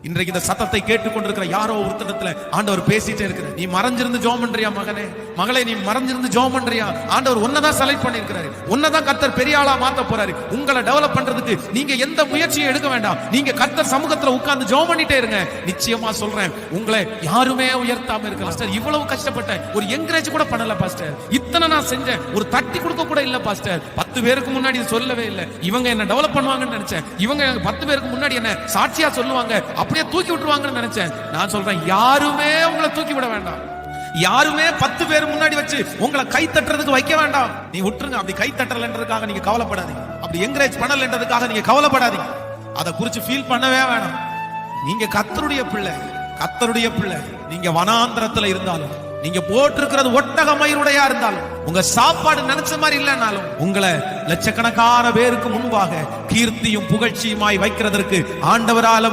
இன்றைக்கு இந்த சத்தத்தை கேட்டுக்கொண்டிருக்கிற யாரோ ஒருத்தரத்துல ஆண்டவர் பேசிட்டே இருக்கிறார். நீ மறைஞ்சிருந்து ஜெபம் பண்றியா மகனே, மகளே, நீ மறைஞ்சிருந்து ஜெபம் பண்றியா? ஆண்டவர் உன்னதான் செலக்ட் பண்ணிருக்கிறாரு, உன்னதான் கர்த்தர் பெரிய ஆளா மாத்த போறாரு. உங்களை டெவலப் பண்றதுக்கு நீங்க எந்த முயற்சியும் எடுக்க வேண்டாம். நீங்க கர்த்தர் சமூகத்துல உட்கார்ந்து ஜெபம் பண்ணிட்டே இருங்க. நிச்சயமா சொல்றேன், உங்களை யாருமே உயர்த்தாம இருக்கலாம். பாஸ்டர், இவ்வளவு கஷ்டப்பட்டேன், ஒரு என்கரேஜ் கூட பண்ணல பாஸ்டர், இத்தனை நான் செஞ்சேன், ஒரு தட்டி கொடுக்க கூட இல்ல பாஸ்டர், 10 பேருக்கு முன்னாடி சொல்லவே இல்லை, இவங்க என்ன டெவலப் பண்ணுவாங்கன்னு நினைச்சேன், இவங்க 10 பேருக்கு முன்னாடி என்ன சாட்சியா சொல்லுவாங்க, அப்படியே தூக்கி விட்டுருவாங்கன்னு நினைச்சேன். நான் சொல்றேன், யாருமே உங்களை தூக்கி விட வேண்டாம். யாருமே 10 பேர் முன்னாடி வச்சு உங்களை கை தட்டுறதுக்கு வைக்க வேண்டாம். நீ விட்டுருங்க. அப்படி கை தட்டலன்றதுக்காக நீங்க கவலைப்படாதீங்க, அப்படி என்கரேஜ் பண்ணலன்றதுக்காக நீங்க கவலைப்படாதீங்க, அதை குறிச்சு ஃபீல் பண்ணவே வேணாம். நீங்க கர்த்தருடைய பிள்ளை, கர்த்தருடைய பிள்ளை. நீங்க வனாந்திரத்துல இருந்தாலும், நீங்க போட்டிருக்கிறது ஒட்டக மயிருடையா இருந்தாலும், உங்க சாப்பாடு நினைச்ச மாதிரி இல்லைன்னாலும், உங்களை லட்சக்கணக்கான பேருக்கு முன்பாக கீர்த்தியும் புகழ்ச்சியுமாய் வைக்கிறதற்கு ஆண்டவரால